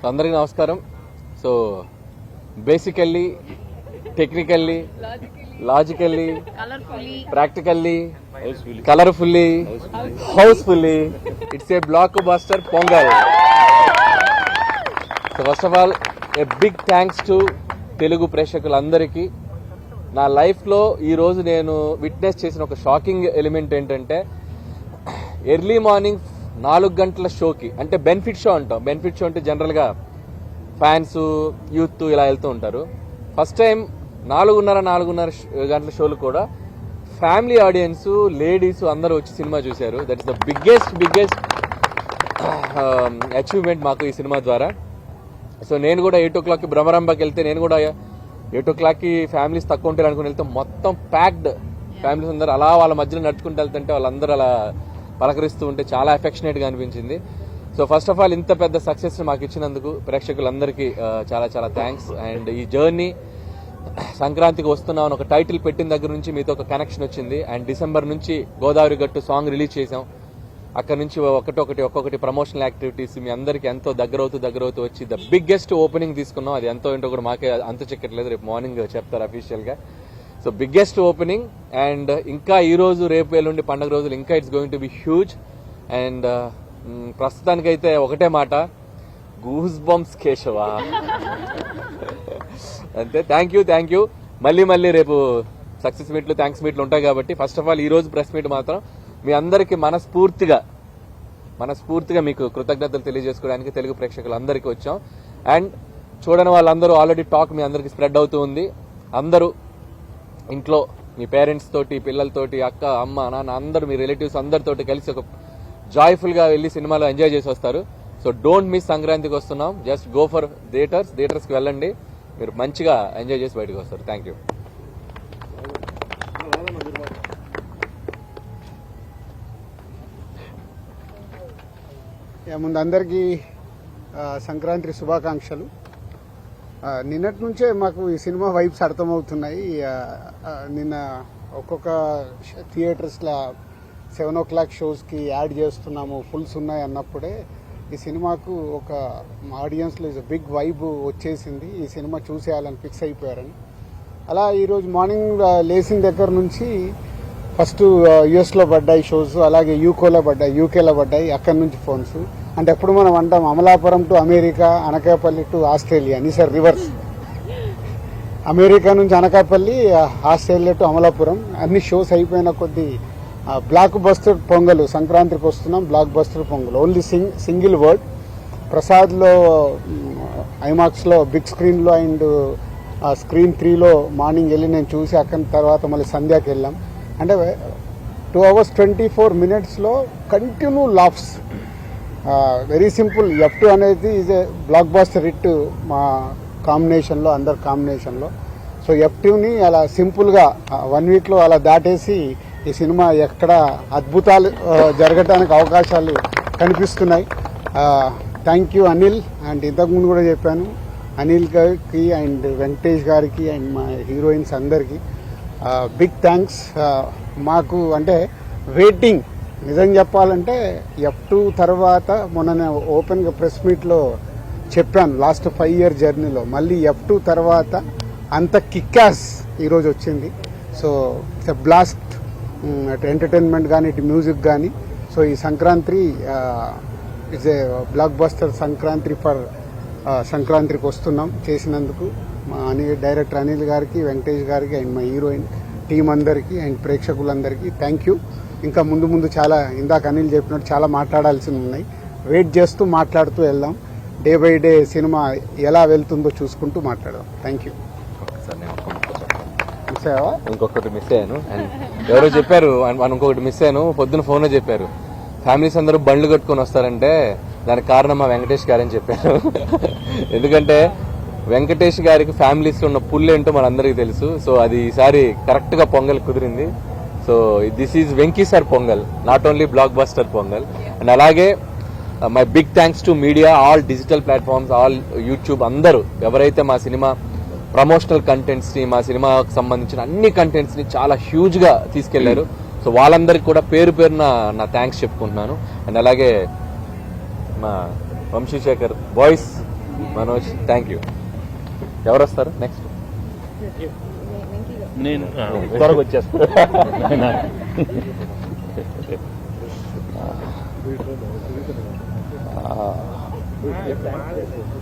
అందరికీ నమస్కారం. So basically, technically, logically, practically, colourfully, housefully, it's a blockbuster Pongal. So first of all a big thanks to Telugu ప్రేక్షకులందరికీ. నా లైఫ్లో ఈరోజు నేను విట్నెస్ చేసిన ఒక షాకింగ్ ఎలిమెంట్ ఏంటంటే, ఎర్లీ మార్నింగ్ 4 గంటల షోకి, అంటే బెనిఫిట్ షో అంటాం. బెనిఫిట్ షో అంటే జనరల్గా ఫ్యాన్స్, యూత్ ఇలా వెళ్తూ ఉంటారు. ఫస్ట్ టైం 4:30 గంటల షోలు కూడా ఫ్యామిలీ ఆడియన్స్, లేడీస్ అందరూ వచ్చి సినిమా చూశారు. That is the biggest achievement మాకు ఈ సినిమా ద్వారా. సో నేను కూడా 8 o'clock భ్రమరంభకి వెళ్తే, నేను కూడా 8 o'clock ఫ్యామిలీస్ తక్కువ ఉంటారు అనుకుని వెళ్తే, మొత్తం ప్యాక్డ్ ఫ్యామిలీస్ అందరూ అలా వాళ్ళ మధ్యలో నడుచుకుంటూ వెళ్తుంటే వాళ్ళందరూ అలా పలకరిస్తూ ఉంటే చాలా అఫెక్షనేట్గా అనిపించింది. సో ఫస్ట్ ఆఫ్ ఆల్ ఇంత పెద్ద సక్సెస్ మాకు ఇచ్చినందుకు ప్రేక్షకులందరికీ చాలా చాలా థ్యాంక్స్. అండ్ ఈ జర్నీ సంక్రాంతికి వస్తున్నాం ఒక టైటిల్ పెట్టిన దగ్గర నుంచి మీతో ఒక కనెక్షన్ వచ్చింది. అండ్ డిసెంబర్ నుంచి గోదావరి గట్టు సాంగ్ రిలీజ్ చేసాం. అక్కడ నుంచి ఒక్కొక్కటి ప్రమోషనల్ యాక్టివిటీస్ మీ అందరికీ ఎంతో దగ్గరవుతూ వచ్చి ద బిగ్గెస్ట్ ఓపెనింగ్ తీసుకున్నాం. అది ఎంతో ఏంటో కూడా మాకే అంత చెక్కట్లేదు, రేపు మార్నింగ్ చెప్తారు అఫీషియల్గా. So biggest opening. అండ్ ఇంకా ఈ రోజు, రేపు, ఎల్లుండి పండుగ రోజులు ఇంకా it's going to be huge. And ప్రస్తుతానికైతే ఒకటే మాట, గూస్ బంప్స్ కేశవా అంతే. Thank you. మళ్ళీ రేపు సక్సెస్ మీట్లు, థ్యాంక్స్ మీట్లు ఉంటాయి కాబట్టి, ఫస్ట్ ఆఫ్ ఆల్ ఈ రోజు ప్రెస్ మీట్ మాత్రం మీ అందరికీ మనస్ఫూర్తిగా మీకు కృతజ్ఞతలు తెలియజేసుకోవడానికి తెలుగు ప్రేక్షకులందరికీ వచ్చాం. అండ్ చూడని వాళ్ళందరూ ఆల్రెడీ టాక్ మీ అందరికీ స్ప్రెడ్ అవుతూ ఉంది. అందరూ ఇంట్లో మీ పేరెంట్స్ తోటి, పిల్లలతోటి, అక్క, అమ్మ, నాన్న అందరూ, మీ రిలేటివ్స్ అందరితోటి కలిసి ఒక జాయ్ఫుల్ గా వెళ్ళి సినిమాలో ఎంజాయ్ చేసి వస్తారు. So don't miss. సంక్రాంతికి వస్తున్నాం, జస్ట్ గో ఫర్ థియేటర్స్ కి వెళ్ళండి, మీరు మంచిగా ఎంజాయ్ చేసి బయటకు వస్తారు. Thank you. ముందు అందరికీ సంక్రాంతి శుభాకాంక్షలు. నిన్నటి నుంచే మాకు ఈ సినిమా వైబ్స్ అర్థమవుతున్నాయి. నిన్న ఒక్కొక్క థియేటర్స్లో 7 o'clock షోస్కి యాడ్ చేస్తున్నాము, ఫుల్స్ ఉన్నాయి అన్నప్పుడే ఈ సినిమాకు ఒక ఆడియన్స్లో బిగ్ వైబ్ వచ్చేసింది. ఈ సినిమా చూసేయాలని ఫిక్స్ అయిపోయారని. అలా ఈరోజు మార్నింగ్ లేచిన దగ్గర నుంచి ఫస్ట్ యుఎస్లో పడ్డాయి షోస్, అలాగే యూకేలో పడ్డాయి. అక్కడి నుంచి ఫోన్స్. అంటే ఎప్పుడు మనం అంటాం Amalapuram to America, Anakapalli to Australia అని, సార్ రివర్స్. అమెరికా నుంచి అనకాపల్లి, ఆస్ట్రేలియా టు అమలాపురం. అన్ని షోస్ అయిపోయిన కొద్దీ బ్లాక్ బస్టర్ పొంగల్, సంక్రాంతికి వస్తున్నాం, blockbuster Pongal. Only single word. ప్రసాద్లో, ఐమాక్స్లో, బిగ్ స్క్రీన్లో అండ్ స్క్రీన్ 3లో మార్నింగ్ వెళ్ళి నేను చూసి, అక్కడి తర్వాత మళ్ళీ సంధ్యాకి వెళ్ళాం. అంటే 2 hours 24 minutes continue laughs. Very simple. F2 అనేది is a blockbuster hit మా కాంబినేషన్లో, అందరి కాంబినేషన్లో. సో F2ని అలా సింపుల్గా 1 weekలో అలా దాటేసి ఈ సినిమా ఎక్కడ అద్భుతాలు జరగటానికి అవకాశాలు కనిపిస్తున్నాయి. Thank you Anil. అండ్ ఇంతకుముందు కూడా చెప్పాను, అనిల్ గారికి అండ్ వెంకటేష్ గారికి అండ్ మా హీరోయిన్స్ అందరికీ బిగ్ థ్యాంక్స్. మాకు అంటే వెయిటింగ్, నిజం చెప్పాలంటే F2 తర్వాత మొన్న ఓపెన్గా ప్రెస్ మీట్లో చెప్పాను, లాస్ట్ 5 year జర్నీలో మళ్ళీ F2 తర్వాత అంత కిక్కాస్ ఈరోజు వచ్చింది. సో ఇట్స్ ఎ బ్లాస్ట్, అటు ఎంటర్టైన్మెంట్ కానీ, ఇటు మ్యూజిక్ కానీ. సో ఈ Sankranti it's a block buster Sankranti for సంక్రాంతికి వస్తున్నాం చేసినందుకు మా డైరెక్టర్ అనిల్ గారికి, వెంకటేష్ గారికి అండ్ మా హీరోయిన్ టీం అందరికీ అండ్ ప్రేక్షకులందరికీ థ్యాంక్ యూ. ఇంకా ముందు చాలా, ఇందాక అనిల్ చెప్పినట్టు చాలా మాట్లాడాల్సి ఉన్నాయి. వెయిట్ చేస్తూ మాట్లాడుతూ వెళ్దాం. డే బై డే సినిమా ఎలా వెళ్తుందో చూసుకుంటూ మాట్లాడదాం. Thank you. ఇంకొకటి మిస్ అయ్యాను. అండ్ ఎవరో చెప్పారు, ఇంకొకటి మిస్ అయ్యాను. పొద్దున ఫోన్లో చెప్పారు, ఫ్యామిలీస్ అందరూ బండ్లు కట్టుకొని వస్తారంటే దానికి కారణం మా వెంకటేష్ గారని చెప్పారు. ఎందుకంటే వెంకటేష్ గారికి ఫ్యామిలీస్ ఉన్న పుల్ ఏంటో మనందరికీ తెలుసు. సో అది ఈసారి కరెక్ట్ గా పొంగల్ కుదిరింది. So this is Venky sir Pongal, not only blockbuster Pongal. And అలాగే my big thanks to media, all digital platforms, all YouTube, అందరూ ఎవరైతే మా సినిమా ప్రమోషనల్ కంటెంట్స్ ని, మా సినిమాకు సంబంధించిన అన్ని కంటెంట్స్ ని చాలా హ్యూజ్ గా తీసుకెళ్లారు. సో వాళ్ళందరికీ కూడా పేరున నా థ్యాంక్స్ చెప్పుకుంటున్నాను. అండ్ అలాగే మా Vamsi Sekhar voice Manoj, thank you. ఎవరు వస్తారు నెక్స్ట్? నేను త్వరగా వచ్చేస్తాను.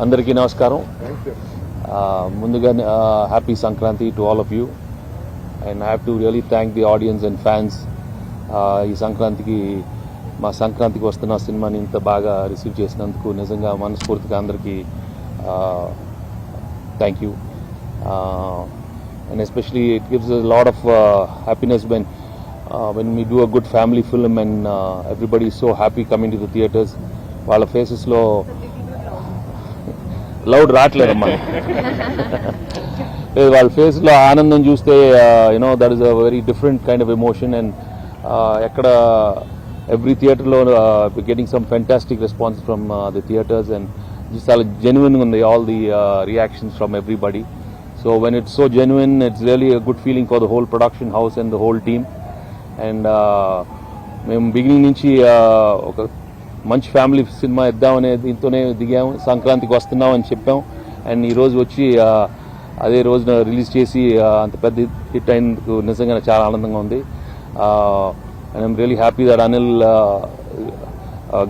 అందరికీ నమస్కారం. ముందుగా happy Sankranti to all of you, and I have to really thank the audience and fans. ఈ సంక్రాంతికి మా సంక్రాంతికి వస్తున్న సినిమాని ఇంత బాగా రిసీవ్ చేసినందుకు నిజంగా మనస్ఫూర్తిగా అందరికీ thank you. And especially it gives us a lot of happiness when we do a good family film and everybody is so happy coming to the theatres. వాళ్ళ ఫేసెస్ లో లౌడ్ రావట్లేదమ్మా. వాళ్ళ ఫేస్ లో ఆనందం చూస్తే you know that is a very different kind of emotion. And ఎక్కడ every థియేటర్లో getting some fantastic response from the theatres, and చాలా జెన్యున్గా ఉంది all the reactions from everybody. So when it's so genuine, it's really a good feeling for the whole production house and the whole team. And మేము beginning నుంచి ఒక మంచి family cinema ఇద్దామనే దీంతోనే దిగాము. సంక్రాంతికి వస్తున్నాం అని చెప్పాం, అండ్ ఈ రోజు వచ్చి అదే రోజున రిలీజ్ చేసి అంత పెద్ద హిట్ అయినందుకు నిజంగా చాలా ఆనందంగా ఉంది. And I'm really happy that Anil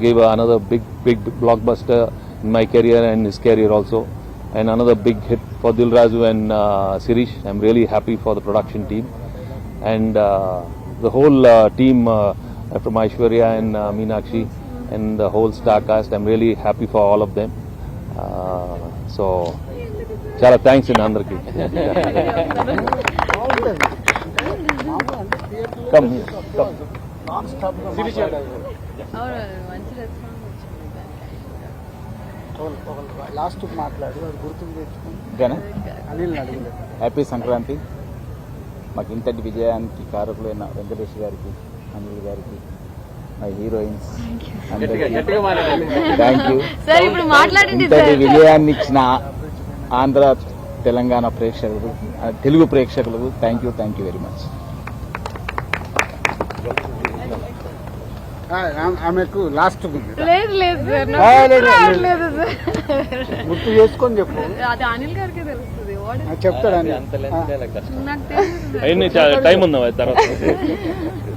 gave another big blockbuster in my career and his career also, and another big hit for Dil Raju and Sirish. I'm really happy for the production team and the whole team from Aishwarya and Meenakshi and the whole star cast. I'm really happy for all of them. So chala thanks in andarki. Come here. Come. Last మాట్లాడు, గుర్తుకు తెచ్చుకుని ఓకేనా? అనిల్ అడిగింది. Happy Sankranti. మాకు ఇంతటి విజయానికి కారకులైన వెంకటేష్ గారికి, అనిల్ గారికి, మై హీరోయిన్స్ అందరికీ థ్యాంక్ యూ. ఇంతటి విజయాన్ని ఇచ్చిన ఆంధ్ర తెలంగాణ ప్రేక్షకులు, తెలుగు ప్రేక్షకులకు థ్యాంక్ యూ వెరీ మచ్. ఆమెకు లాస్ట్ గుర్తు చేసుకొని చెప్పు, అది అనిల్ గారికి తెలుస్తుంది. చెప్తాడని. టైం ఉందా తర్వాత?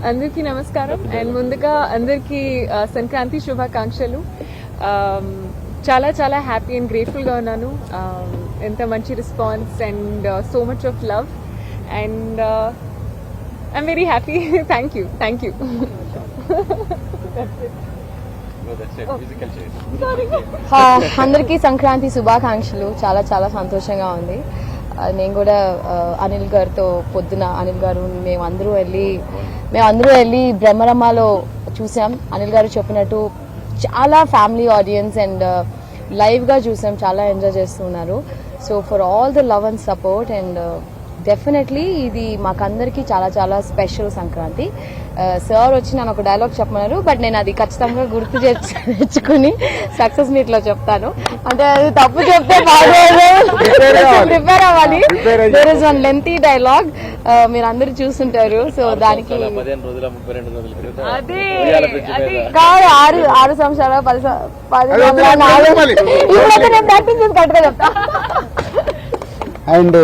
అందరికీ నమస్కారం, అండ్ ముందుగా అందరికీ సంక్రాంతి శుభాకాంక్షలు. చాలా చాలా హ్యాపీ అండ్ గ్రేట్ఫుల్ గా ఉన్నాను. ఎంత మంచి response and so much of love, and I'm very happy. Thank you. అందరికీ సంక్రాంతి శుభాకాంక్షలు. చాలా చాలా సంతోషంగా ఉంది. నేను కూడా అనిల్ గారితో పొద్దున అనిల్ గారు మేమందరూ వెళ్ళి బ్రహ్మరమ్మలో చూసాం. అనిల్ గారు చెప్పినట్టు చాలా ఫ్యామిలీ ఆడియన్స్ అండ్ లైవ్ గా చూసాం. చాలా ఎంజాయ్ చేస్తున్నారు. So for all the love and support, and definitely ఇది మాకందరికి చాలా చాలా స్పెషల్ సంక్రాంతి. సార్ వచ్చి నన్ను ఒక డైలాగ్ చెప్పమన్నారు, బట్ నేను అది ఖచ్చితంగా గుర్తు తెచ్చుకుని సక్సెస్ మీట్ లో చెప్తాను. అంటే అది తప్పు చెప్తే ప్రిపేర్ అవ్వాలి. There is one lengthy dialogue, మీరు అందరూ చూస్తుంటారు. సో దానికి కాదు 6 సంవత్సరాలు 10 సంవత్సరాలు ఇప్పుడైతే నేను ప్రాక్టీస్ చేసి కరెక్ట్గా చెప్తా. అండ్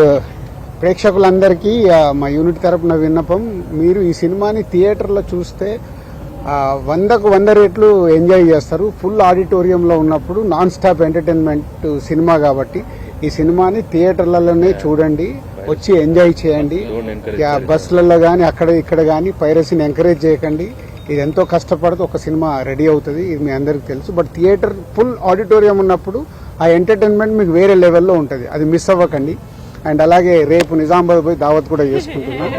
ప్రేక్షకులందరికీ మా యూనిట్ తరపున విన్నపం, మీరు ఈ సినిమాని థియేటర్లో చూస్తే 100కు 100 రెట్లు ఎంజాయ్ చేస్తారు. ఫుల్ ఆడిటోరియంలో ఉన్నప్పుడు నాన్ స్టాప్ ఎంటర్టైన్మెంట్ సినిమా కాబట్టి ఈ సినిమాని థియేటర్లలోనే చూడండి, వచ్చి ఎంజాయ్ చేయండి. బస్సులలో కానీ అక్కడ ఇక్కడ కానీ పైరసీని ఎంకరేజ్ చేయకండి. ఇది ఎంతో కష్టపడితే ఒక సినిమా రెడీ అవుతుంది, ఇది మీ అందరికీ తెలుసు. బట్ థియేటర్ ఫుల్ ఆడిటోరియం ఉన్నప్పుడు ఆ ఎంటర్టైన్మెంట్ మీకు వేరే లెవెల్లో ఉంటుంది, అది మిస్ అవ్వకండి. అండ్ అలాగే రేపు నిజామాబాద్ పోయి దావత్ కూడా చేసుకుంటున్నాం.